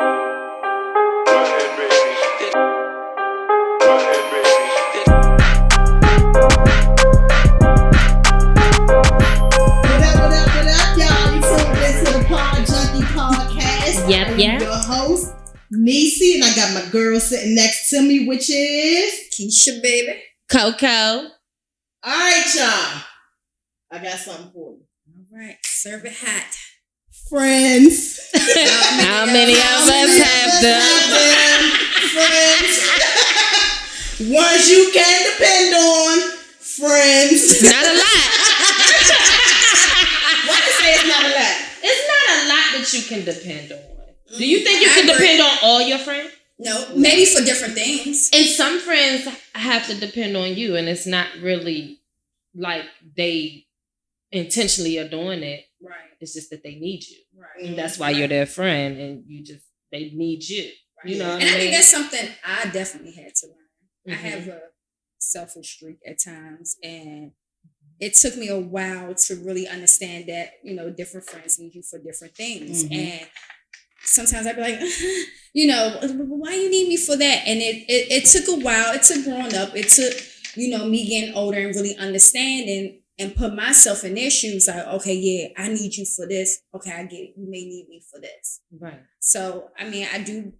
I'm your host, Niecy, and I got my girl sitting next to me, which is Keisha, baby. Coco. All right, y'all. I got something for you. All right, serve it hot. Friends. How many of us have them? Friends. Ones you can depend on. Friends. Not a lot. Why do you say it's not a lot? It's not a lot that you can depend on. Do you think you can depend on all your friends? No, maybe for different things. And some friends have to depend on you, and it's not really like they intentionally are doing it. Right. It's just that they need you. Right. And that's why you're their friend, and they need you. Right. You know what and I I think mean? that's something I definitely had to learn. Mm-hmm. I have a selfish streak at times, and it took me a while to really understand that, different friends need you for different things. Mm-hmm. And sometimes I'd be like, why you need me for that? And it took a while. It took growing up. It took, me getting older and really understanding and put myself in their shoes. Like, okay, yeah, I need you for this. Okay, I get it. You may need me for this. Right. So, I do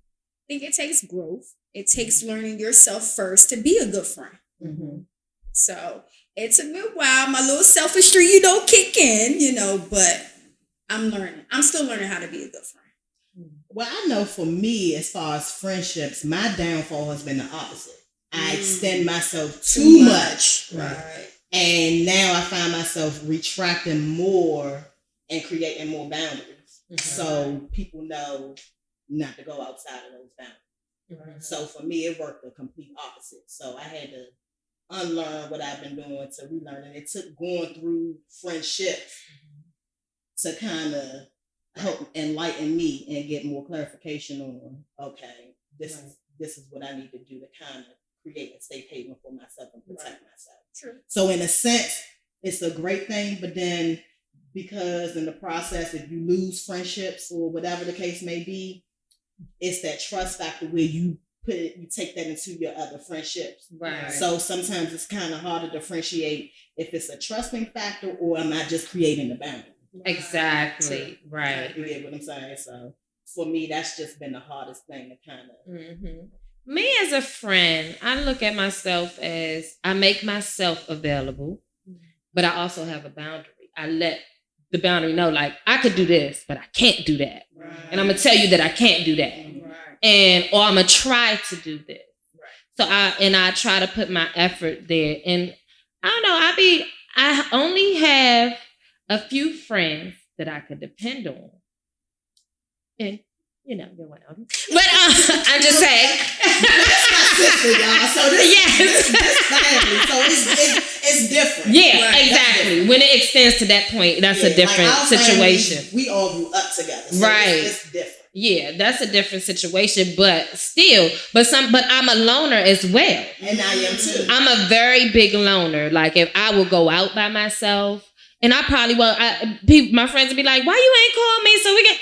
think it takes growth. It takes learning yourself first to be a good friend. Mm-hmm. So it took me a while. My little selfish streak, kick in, but I'm learning. I'm still learning how to be a good friend. Well, I know for me, as far as friendships, my downfall has been the opposite. I extend myself too much. Right. And now I find myself retracting more and creating more boundaries. Mm-hmm. So people know not to go outside of those boundaries. Mm-hmm. So for me, it worked the complete opposite. So I had to unlearn what I've been doing to relearn. And it took going through friendships to kind of help enlighten me and get more clarification on, okay, this is what I need to do to kind of create a safe haven for myself and protect myself. True. So in a sense, it's a great thing, but then because in the process, if you lose friendships or whatever the case may be, it's that trust factor where you take that into your other friendships. Right. So sometimes it's kind of hard to differentiate if it's a trusting factor or am I just creating a boundary. Exactly. Right. You get what I'm saying? So for me, that's just been the hardest thing to kind of. Mm-hmm. Me as a friend, I look at myself as I make myself available, but I also have a boundary. I let the boundary know, like, I could do this, but I can't do that. Right. And I'm going to tell you that I can't do that. Right. Or I'm going to try to do this. Right. So I try to put my effort there. And I don't know, I only have a few friends that I could depend on. And, you're one of them. But I'm just saying. That's my sister, y'all. So this family. So it's different. Yeah, right. Exactly. When it extends to that point, that's a different situation. We all grew up together. So right. It's different. Yeah, that's a different situation, but still, but I'm a loner as well. And I am too. I'm a very big loner. Like if I will go out by myself, and I probably will. My friends would be like, "Why you ain't call me so we can?"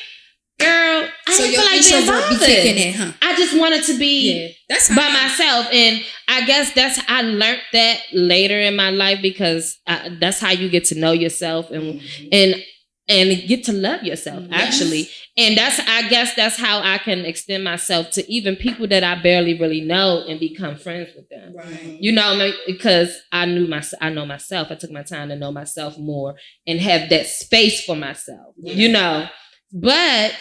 Girl, I so didn't feel like being bothered. Be kicking it, huh? I just wanted to be by myself, and I guess I learned that later in my life because that's how you get to know yourself and get to love yourself actually. And I guess that's how I can extend myself to even people that I barely really know and become friends with them. Right. Because I know myself. I took my time to know myself more and have that space for myself. Yeah. But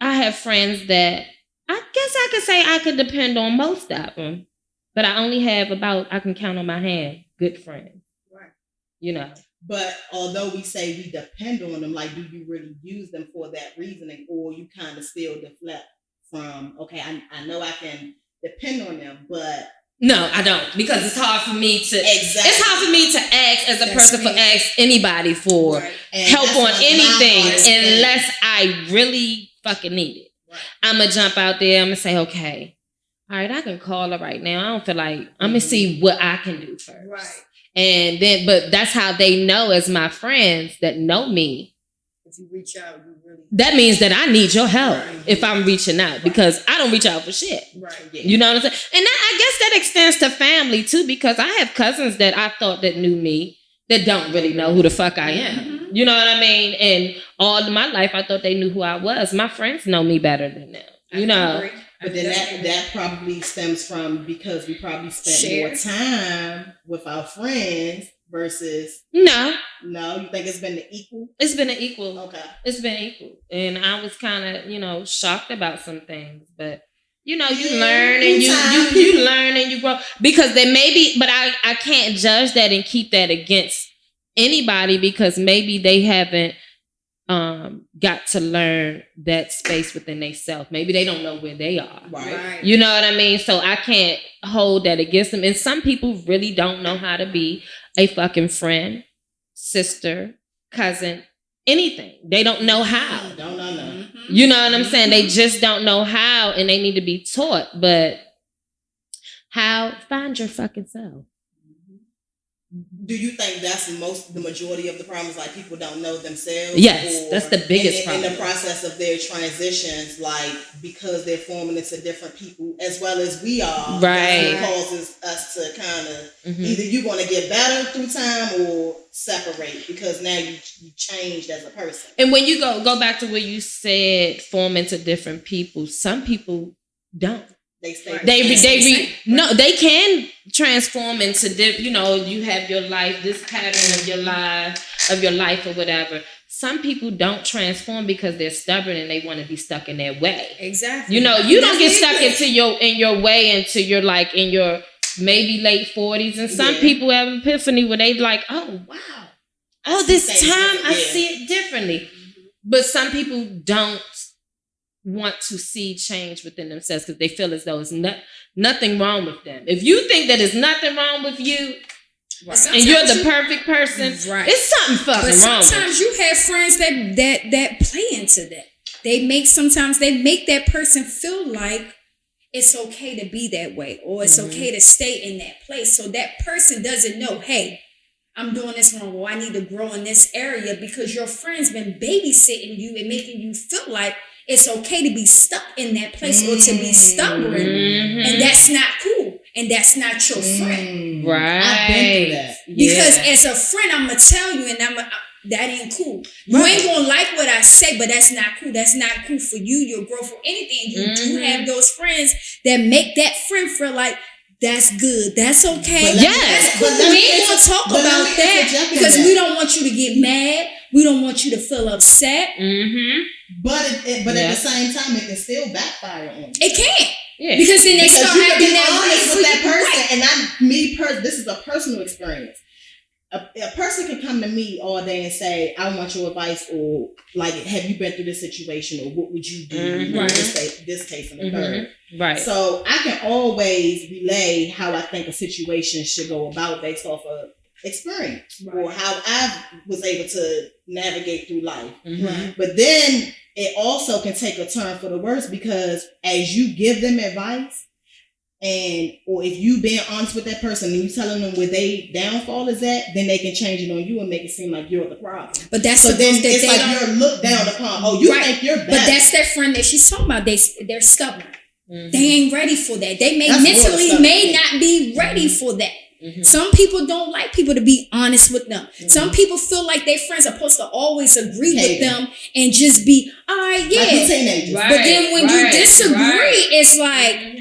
I have friends that I guess I could say I could depend on most of them. But I only have I can count on my hand, good friends. Right. But although we say we depend on them, like, do you really use them for that reasoning, or you kind of still deflect from, okay, I know I can depend on them, but no, I don't, because it's hard for me to. Exactly. It's hard for me to ask as a person for ask anybody for help on anything unless I really fucking need it. Right. I'm gonna jump out there. I'm gonna say, okay, all right, I can call her right now. I don't feel like I'm gonna see what I can do first. Right. But that's how they know as my friends that know me. If you reach out, you that means that I need your help if I'm reaching out, because I don't reach out for shit. Right. You know what I'm saying? And I guess that extends to family too, because I have cousins that I thought that knew me that don't really know who the fuck I am. You know what I mean? And all of my life, I thought they knew who I was. My friends know me better than them. You know? But then that probably stems from because we probably spent more time with our friends versus No, you think it's been the equal? It's been an equal. Okay. It's been equal. And I was kind of, shocked about some things, but you learn and you learn and you grow, because there may be, but I can't judge that and keep that against anybody, because maybe they haven't got to learn that space within themselves. Maybe they don't know where they are. Right. You know what I mean? So I can't hold that against them. And some people really don't know how to be a fucking friend, sister, cousin, anything. They don't know how. Don't know. You know what I'm saying? They just don't know how, and they need to be taught. But how? Find your fucking self. Do you think that's the majority of the problems? Like people don't know themselves? Yes, that's the biggest problem. In the process of their transitions, like because they're forming into different people as well as we are, right? That's what causes us to kind of either you're going to get better through time or separate, because now you changed as a person. And when you go back to what you said, form into different people. Some people don't. They stay. They can transform into you have your life, this pattern of your life or whatever. Some people don't transform because they're stubborn and they want to be stuck in their way. Exactly. You don't get stuck in your way until you're like in your maybe late 40s. And some people have an epiphany where they like, oh wow, this time I see it differently. But some people don't want to see change within themselves because they feel as though it's nothing wrong with them. If you think that there's nothing wrong with you, and you're the perfect person, it's something fucking wrong. But sometimes you have friends that play into that. They make that person feel like it's okay to be that way, or it's okay to stay in that place. So that person doesn't know, hey, I'm doing this wrong, or I need to grow in this area, because your friend's been babysitting you and making you feel like it's okay to be stuck in that place or to be stubborn. And that's not cool. And that's not your friend. Right. I've been through that. Because as a friend, I'm going to tell you, and that ain't cool. You ain't going to like what I say, but that's not cool. That's not cool for you, your growth, or anything. You do have those friends that make that friend feel like, that's good. That's okay. That's cool. We ain't going to talk about that because we don't want you to get mad. We don't want you to feel upset. But at the same time, it can still backfire on you. It can. Yeah. Because then they start acting that way with that person. And this is a personal experience. A person can come to me all day and say, I want your advice, or like, have you been through this situation, or what would you do in this case and the third? Right. So I can always relay how I think a situation should go about based off of experience or how I was able to navigate through life. But then it also can take a turn for the worse, because as you give them advice, or if you being honest with that person and you telling them where they downfall is at, then they can change it on you and make it seem like you're the problem. But that's it's like you're looked down upon. Oh, you think you're better. But that's that friend that she's talking about. They're stubborn. They ain't ready for that. They may not be ready for that. Some people don't like people to be honest with them. Some people feel like their friends are supposed to always agree with them and just be, all right, yeah. Like teenagers. But then when you disagree, it's like,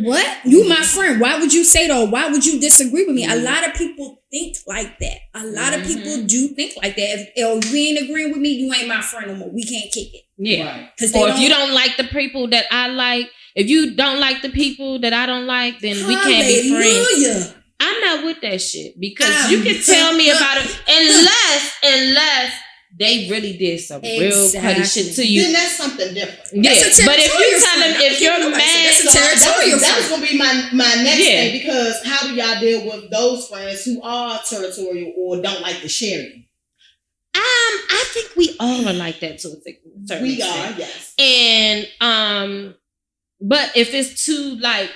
what? You my friend. Why would you say that? Or why would you disagree with me? A lot of people think like that. A lot of people do think like that. If you ain't agreeing with me, you ain't my friend no more. We can't kick it. Yeah. Or if you don't like the people that I like, if you don't like the people that I don't like, then we can't be friends. I'm not with that shit, because you can tell me about it unless they really did some real cutty shit to you. Then that's something different. Yeah, but if you tell them, if you're mad, that was going to be my next thing, because how do y'all deal with those friends who are territorial or don't like to share you? I think we all are like that to a certain extent. Are, yes. And but if it's too like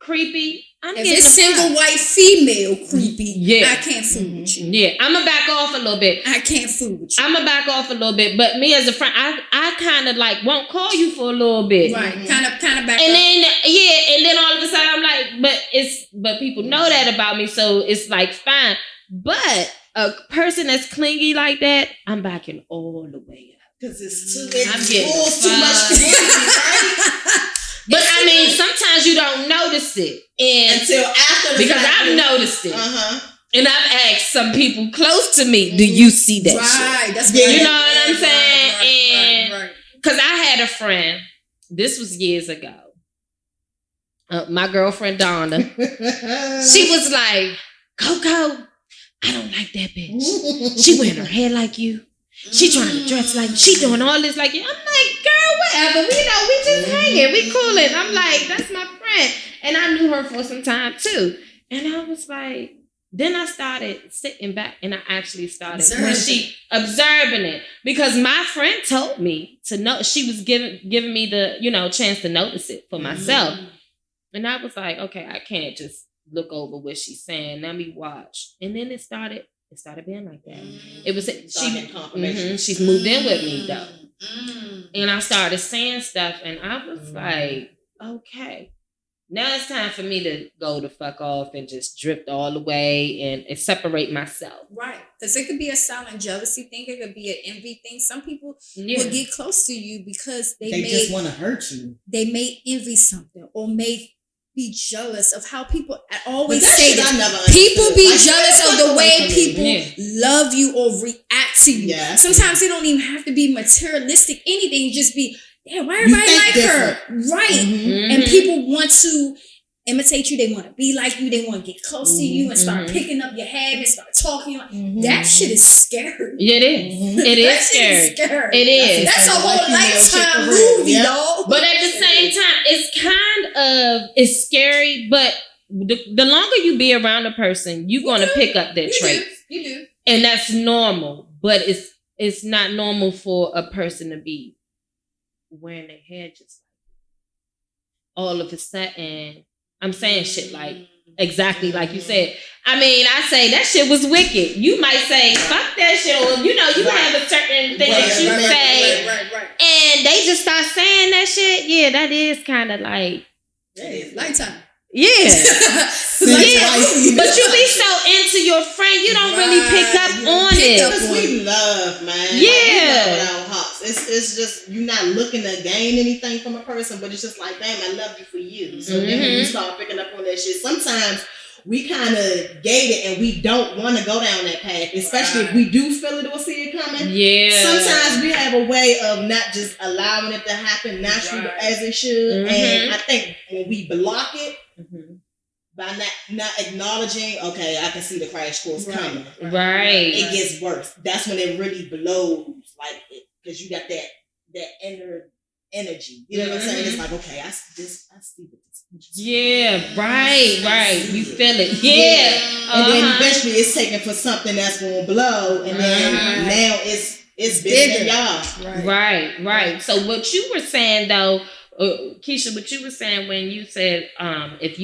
creepy, I'm if getting it's single white female creepy, I can't fool with you. Yeah, I'm gonna back off a little bit. I can't fool with you. I'm gonna back off a little bit, but me as a friend, I kind of like won't call you for a little bit, right? Kind of back and up. and then all of a sudden I'm like, but people know that about me, so it's like fine. But a person that's clingy like that, I'm backing all the way up because it's too much. Right? But I mean, sometimes you don't notice it until after because I've noticed it. And I've asked some people close to me, do you see that shit? That's you know what I'm saying? And because I had a friend, this was years ago. My girlfriend Donna, she was like, Coco, I don't like that bitch. She wearing her hair like you. She trying to dress like she doing all this like you. I'm like, girl, whatever. We just hanging, we coolin'. I'm like, that's my friend, and I knew her for some time too. And I was like, then I started sitting back, and I actually started observing it because my friend told me to know. She was giving me the chance to notice it for myself, and I was like, okay, I can't just look over what she's saying. Let me watch, and then it started being like that. It was she's moved in with me though, and I started saying stuff, and I was like, okay, now it's time for me to go the fuck off and just drift all the way and separate myself. Right, because it could be a silent jealousy thing. It could be an envy thing. Some people will get close to you because they just want to hurt you. They may envy something or may be jealous of how people always say that. People be jealous of the way people love you or react to you. Yeah, sometimes it don't even have to be materialistic, anything. Just be, damn, why everybody like her? Right. And people want to imitate you. They want to be like you. They want to get close to you and start picking up your head and start talking. That shit is scary. Yeah, it is. It is scary. It is. That's a whole lifetime movie, y'all. But at the same time, it's scary, but the longer you be around a person, you're going to pick up their traits. You do. And that's normal, but it's not normal for a person to be wearing their hair just like all of a sudden. I'm saying shit like exactly like you said. I mean, I say that shit was wicked. You might say, fuck that shit, or you have a certain thing that you say, and they just start saying that shit. Yeah, that is kind of like lifetime. Yeah. But you be so into your friend, you don't really pick up on it. Because we love, man. Yeah. Without hops. It's just, you're not looking to gain anything from a person, but it's just like, damn, I love you for you. So then when you start picking up on that shit, sometimes we kind of gate it and we don't want to go down that path, especially if we do feel it or see it coming. Yeah. Sometimes we have a way of not just allowing it to happen naturally as it should. And I think when we block it, by not acknowledging, okay, I can see the crash course coming. Right. It gets worse. That's when it really blows, like, because you got that inner energy. You know what I'm saying? It's like, okay, I see what this. Yeah, right. You feel it. Yeah. And then eventually it's taken for something that's going to blow, and then now it's bigger than y'all. Right. So what you were saying though, Keisha, what you were saying when you said, if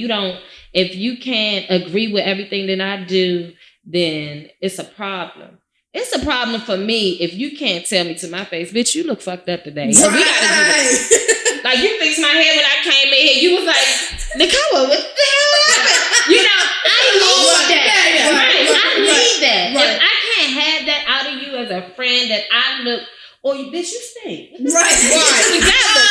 you can't agree with everything that I do, then it's a problem. It's a problem for me if you can't tell me to my face, bitch, you look fucked up today. So we gotta do this. Like, you fixed my hair when I came in here. You was like, Nicole, what the hell happened? I need that. I need that. If I can't have that out of you as a friend, that I look, or you bitch, you stink. Right. Together.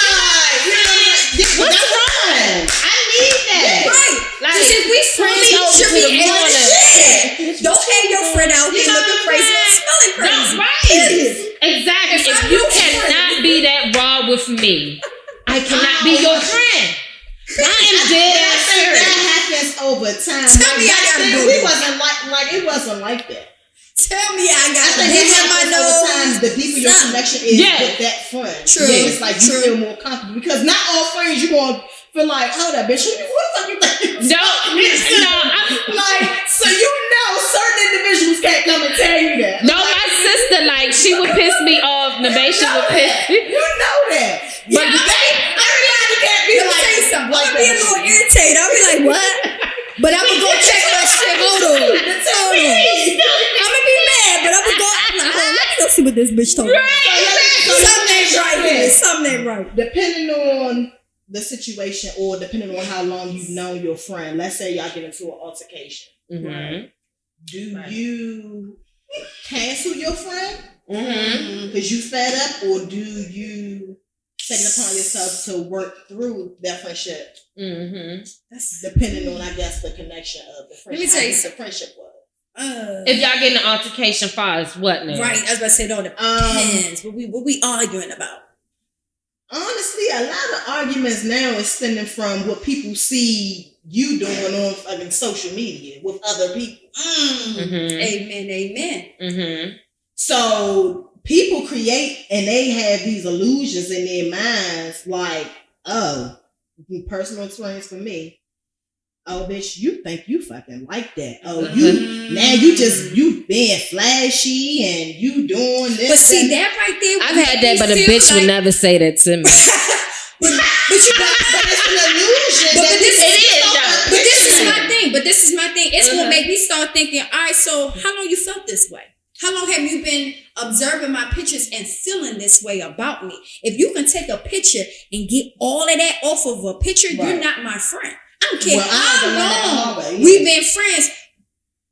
What's wrong? I need that. Right. Like, if we friends, you should be able to shit. Don't have your friend out here looking crazy and smelling crazy. Right. Exactly. If you cannot be that raw with me, I cannot be your friend. I am dead ass serious. That happens over time. Tell me I gotta do it. It wasn't like that. Tell me I got to dig in my nose. The deeper your connection is with that friend. True. It's like you feel more comfortable. Because not all friends you going to feel like, hold up, bitch, what the fuck you think? No, so certain individuals can't come and tell you that. No, my sister, she would piss me off. Nabesha would piss me. You know that. But everybody can't be like something. I'll be a little irritated. I'll be like, Wait, what? But I'm gonna go check my shit. Hold on. I'm gonna be mad, but I'm gonna go. Let me go see what this bitch told me. Something ain't right. Something ain't right. Depending on the situation, or depending on how long you've known your friend. Let's say y'all get into an altercation. Mm-hmm. Do you cancel your friend because you fed up, or do you take it upon yourself to work through that friendship? That's depending on, I guess, the connection of the friendship. Let me tell you, the friendship was. If y'all get in an altercation, far as what now? Right, I was about to say it all depends. What we arguing about? Honestly, a lot of arguments now is stemming from what people see you doing on fucking social media with other people. Amen. So people create and they have these illusions in their minds, like, oh, personal experience for me. Oh, bitch, you think you fucking like that. Oh, you being flashy and you doing this. But see, that right there. I've had that, but a bitch would never say that to me. but it's an illusion. But this is my thing. It's what made me start thinking, all right, so how long you felt this way? How long have you been observing my pictures and feeling this way about me? If you can take a picture and get all of that off of a picture, you're not my friend. I don't care how long we've been friends.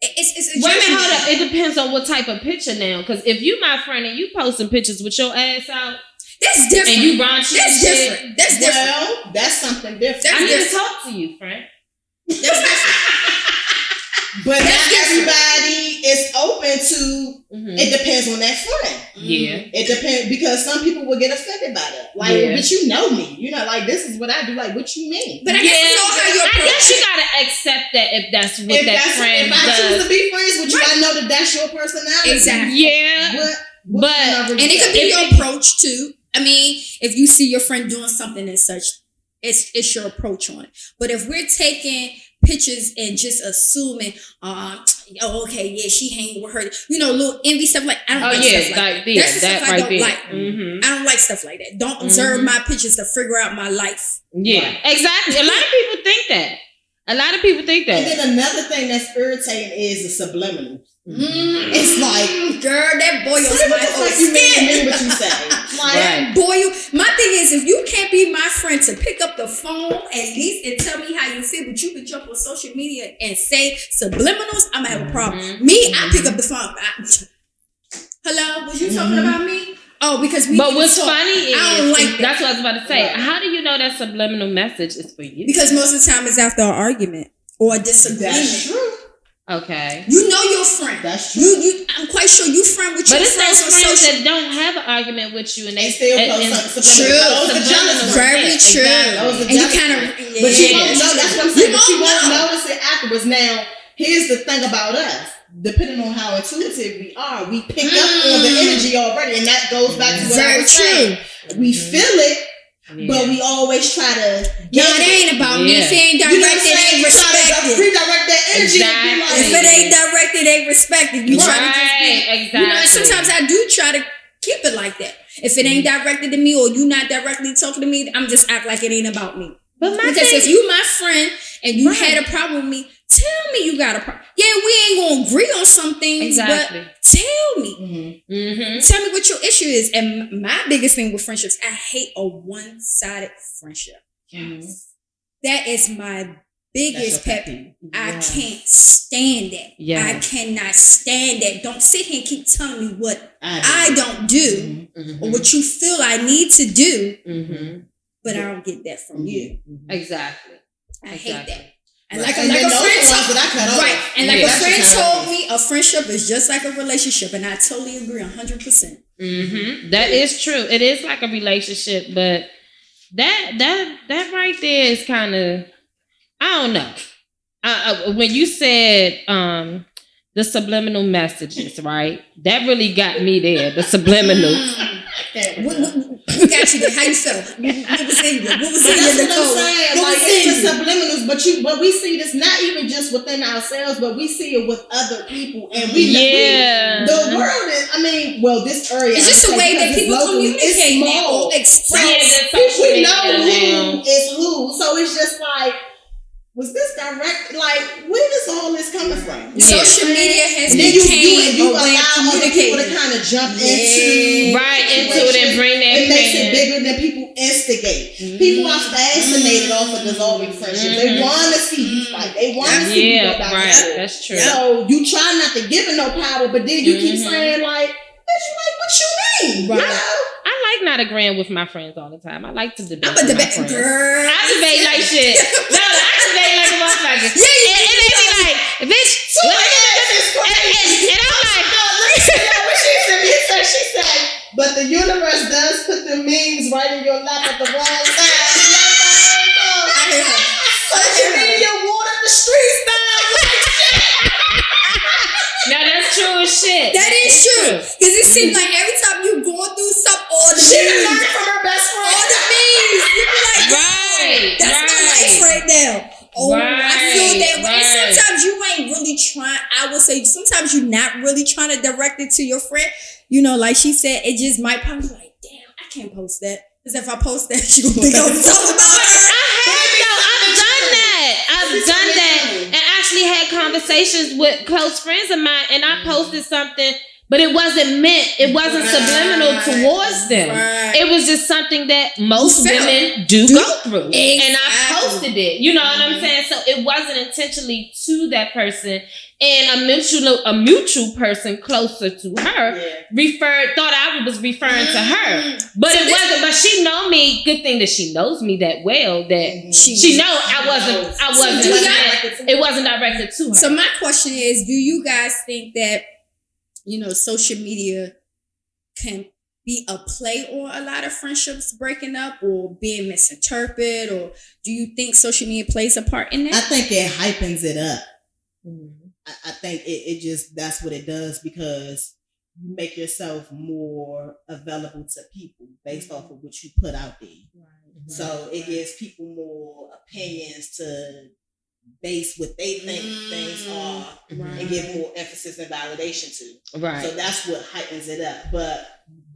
It's wait a minute, hold up. It depends on what type of picture now. Because if you my friend and you posting pictures with your ass out, that's different. And you raunchy. That's different. That's different. Well, that's something different. I need to talk to you, friend. That's different. But not everybody is open to. It depends on that friend. Yeah, it depends, because some people will get offended by that. Like, but you know me, you know, like, this is what I do. Like, what you mean? But I guess you gotta accept that if that's what friend does. If I choose to be friends with you, I know that that's your personality. Exactly. Yeah. But and it could be your approach too. I mean, if you see your friend doing something and such, it's your approach on it. But if we're taking pictures and just assuming, okay, yeah, she hanging with her, little envy stuff like, I don't like stuff like that. That's the stuff I don't like. I don't like stuff like that. Don't observe my pictures to figure out my life. Yeah, exactly. A lot of people think that. And then another thing that's irritating is the subliminals. It's like, girl, that boils my whole skin. What you say? Like, my thing is, if you can't be my friend to pick up the phone at least and tell me how you feel, but you can jump on social media and say subliminals, I'm gonna have a problem. Me, I pick up the phone. Hello, was you talking about me? Oh, because we. But what's funny is, I don't like that. That's what I was about to say. Right. How do you know that subliminal message is for you? Because most of the time it's after an argument or a disagreement. That's true. Okay. You know your friend. That's true. I'm quite sure you friend with your friends. But it's those friends that don't have an argument with you and they still post something. True. Very true. And you kind of. But you won't know. That's what I'm saying. But you won't notice it afterwards. Now, here's the thing about us. Depending on how intuitive we are, we pick up on the energy already, and that goes back to what I was saying. We feel it, but we always try to. No, it ain't about me. If it ain't directed, it ain't respected. Redirect that energy. Exactly. If it ain't directed, it ain't respected. You try to just be. Exactly. And sometimes I do try to keep it like that. If it ain't directed to me, or you not directly talking to me, I'm just act like it ain't about me. Because if you my friend and you had a problem with me, tell me you got a problem. Yeah, we ain't gonna agree on some things, but tell me. Tell me what your issue is. And my biggest thing with friendships, I hate a one-sided friendship. Yes. That is my biggest pet peeve. I can't stand that. Yes. I cannot stand that. Don't sit here and keep telling me what I don't do or what you feel I need to do. But I don't get that from you. Exactly. I hate that. And like a friend told me, a friendship is just like a relationship, and I totally agree 100%. That is true. It is like a relationship, but that right there is kind of, I don't know. When you said the subliminal messages, right? That really got me there. The subliminals. We got you there. How you feel? What was in you? What was in you? That's what I'm saying. Like, it's the subliminals, but we see this not even just within ourselves, but we see it with other people, and the world is. I mean, well, this area. It's just a way that people communicate now. We know who is who, so it's just like. was this direct? Like, where is all this coming from? Social media has became you allow other people to kind of jump into it and bring that. It makes it bigger than people instigate. People are fascinated off of dissolving friendships. They want to see you fight. They want to see you go back and forth. That's true. So you try not to give it no power, but then you keep saying like, "Bitch, you like what you mean?" Right. You know? I like not agreeing with my friends all the time. I like to debate. I'm a debate girl. I debate like shit. No, I debate like a motherfucker. Yeah, and they be like, bitch. And I'm like, she said, but the universe does put the memes right in your lap at the wrong time. Social media water the streets down. Now that's true as shit. That is true. Because it seems like every time you going through something, all the she memes, learned from her best friend. all the memes, you be like, that's my life right now. Oh, I feel that way. And sometimes you ain't really trying. I would say sometimes you're not really trying to direct it to your friend. You know, like she said, it just might probably be like, damn, I can't post that. Because if I post that, she gonna think I'm talking about her. I've done that and actually had conversations with close friends of mine, and I posted something, but it wasn't meant, it wasn't subliminal towards them. It was just something that most women do go through. Exactly. And I posted it. You know what I'm saying? So it wasn't intentionally to that person. And a mutual person closer to her thought I was referring to her. But it wasn't. But she know me. Good thing that she knows me that well that she know I wasn't. It wasn't directed to her. So my question is, do you guys think that, social media can be a play on a lot of friendships breaking up or being misinterpreted? Or do you think social media plays a part in that? I think it hypens it up. I think it just, that's what it does, because you make yourself more available to people based off of what you put out there. So it gives people more opinions to base what they think things are and give more emphasis and validation to. So that's what heightens it up. But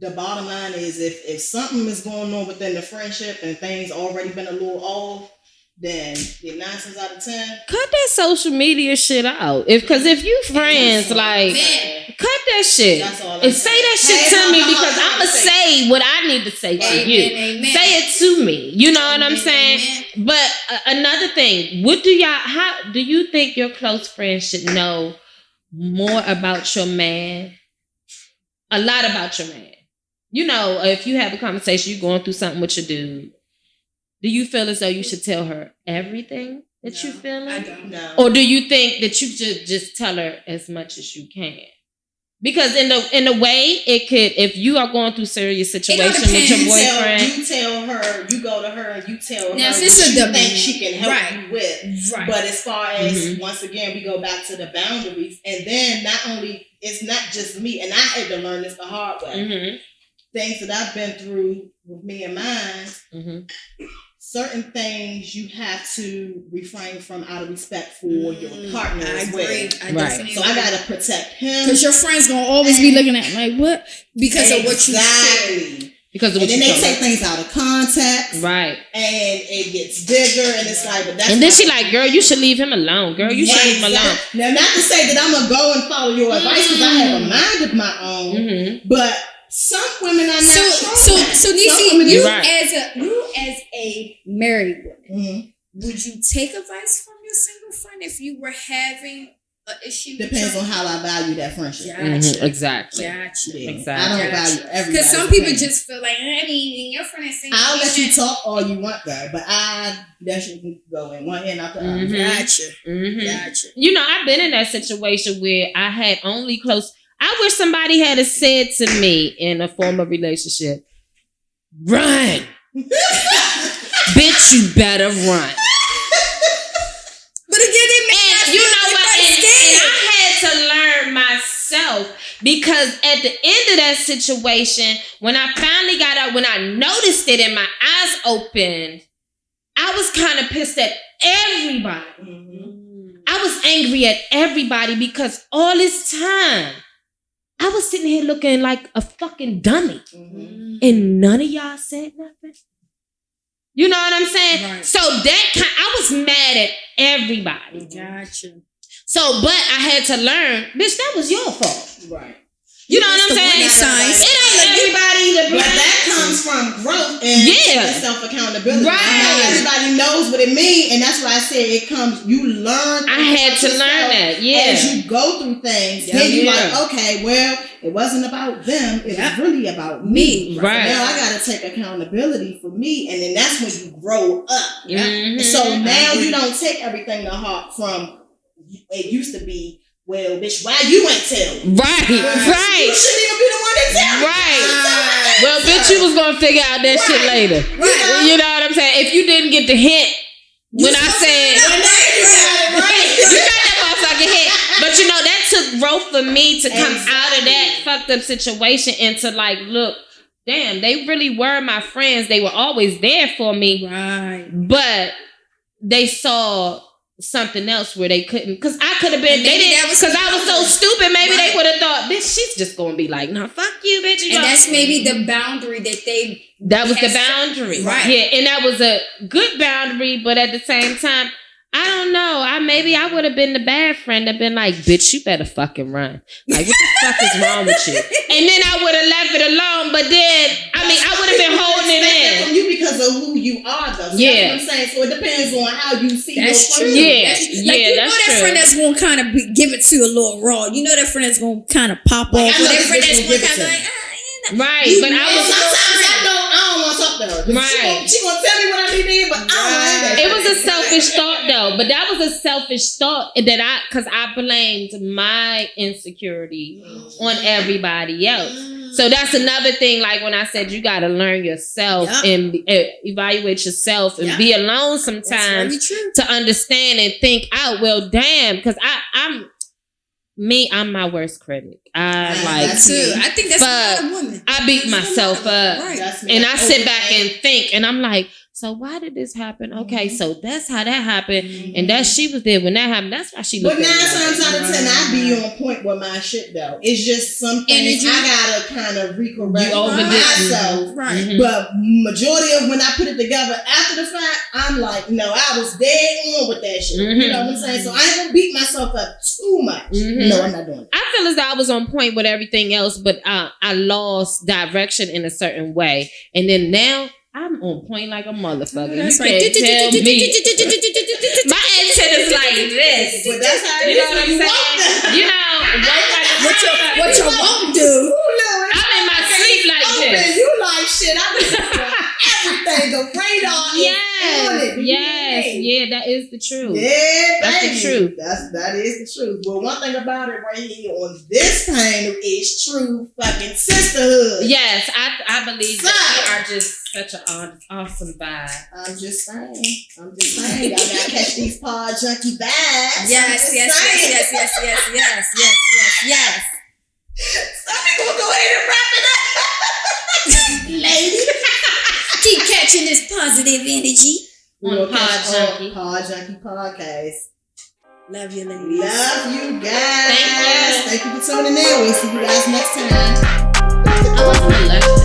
the bottom line is if something is going on within the friendship and things already been a little off, then 9 times out of 10, cut that social media shit out. Because if you friends, cut that shit and say that shit to me, because I'ma say what I need to say to you. Amen. Say it to me. You know what I'm saying? But another thing, how do you think your close friends should know more about your man? A lot about your man. If you have a conversation, you're going through something with your dude. Do you feel as though you should tell her everything that you're feeling? I don't know. Or do you think that you should just tell her as much as you can? Because in a way, it could, if you are going through serious situation with your boyfriend. You tell her, you go to her and you tell her what you think she can help you with. But as far as, once again, we go back to the boundaries. And then it's not just me, and I had to learn this the hard way. Things that I've been through with me and mine, certain things you have to refrain from out of respect for your partner as well. So I gotta protect him, because your friends gonna always be looking at like what, because of what you said. Because of and then they take things out of context, right? And it gets bigger, and it's like, but that's. And then she like, girl, you should leave him alone. Girl, you should leave him alone. Now, not to say that I'm gonna go and follow your advice, because I have a mind of my own, but. Some women are not so Niecy, you as a married woman, would you take advice from your single friend if you were having an issue? Depends on how I value that friendship. Exactly. Exactly. I don't value everybody. Because some people just feel like, your friend is single. I'll let you talk all you want, girl, but I definitely go in one end out the other. Gotcha. I've been in that situation where I had only close. I wish somebody had said to me in a former relationship, run. Bitch, you better run. But again, and I had to learn myself, because at the end of that situation, when I finally got out, when I noticed it and my eyes opened, I was kind of pissed at everybody. I was angry at everybody, because all this time, I was sitting here looking like a fucking dummy. And none of y'all said nothing. You know what I'm saying? Right. So I was mad at everybody. Gotcha. So, but I had to learn, bitch, that was your fault. Right. You know what I'm saying? It ain't everybody to blame. But that comes from growth and self-accountability. Right. Everybody knows what it means, and that's why I said it comes. You learn. I had to learn that. Yeah. As you go through things, then you're like, okay, well, it wasn't about them. It was really about me. Right. So now I got to take accountability for me, and then that's when you grow up. Mm-hmm. So now you don't take everything to heart from. It used to be. Well, bitch, why you ain't tell me? Right. You shouldn't even be the one that tell me. Right. Well, bitch, you was gonna figure out that shit later. Right. You know what I'm saying? If you didn't get the hint when I said, you got that motherfucking hint. But you know, that took growth for me to come out of that fucked up situation into like, look, damn, they really were my friends. They were always there for me. Right. But they saw something else where they couldn't, because I could have been, they didn't, because I was so stupid, maybe they would have thought, bitch, she's just gonna be like, no, fuck you, bitch. And that's maybe the boundary that was the boundary. Right. Yeah, and that was a good boundary, but at the same time, I don't know. Maybe I would have been the bad friend that been like, bitch, you better fucking run. Like, what the fuck is wrong with you? And then I would have left it alone, but then, I would have been holding it in. From you because of who you are, though. So that's what I'm saying. So it depends on how you see that's your true. Yeah, you know that friend that's gonna kind of give it to you a little raw. You know that friend that's gonna kind of pop off. Or that friend that's gonna kind of like, right. But sometimes I don't want to talk to her. Right. She gonna tell me what I need to hear, but I don't want that. It was a selfish thought, though. But that was a selfish thought that because I blamed my insecurity on everybody else. So that's another thing. Like when I said you got to learn yourself and evaluate yourself and be alone sometimes to understand and think out. Well, damn, because I'm my worst critic. I think that's a lot of women. I beat myself up, and I sit back and think, and I'm like, so why did this happen? Okay, so that's how that happened, and that she was there when that happened. That's why she looked. But 9 times out of 10, I be on point with my shit though. It's just something I gotta kind of recorrect myself. Right. But majority of when I put it together after the fact, I'm like, no, I was dead on with that shit. You know what I'm saying? So I ain't gonna beat myself up too much. No, I'm not doing it. I feel as though I was on point with everything else, but I lost direction in a certain way, and then now I'm on point like a motherfucker. That's you can't tell me. My antenna's like this. But that's how you know what I'm saying? You know, what you won't do. I'm in my sleep like this. You like shit. I'm everything. The radar. Yeah, that is the truth. Yeah, that's the truth. That is the truth. But one thing about it right here on this panel is true fucking sisterhood. Yes, I believe that we are just such an awesome vibe. I'm just saying. Y'all gotta catch these PodJunkie vibes. Yes. Some people will go ahead and wrap it up. Lady. Keep catching this positive energy. On PodJunkie. PodJunkie podcast. Love you, ladies. Love you guys. Thank you. Thank you for tuning in. We'll see you guys next time. I wasn't elected.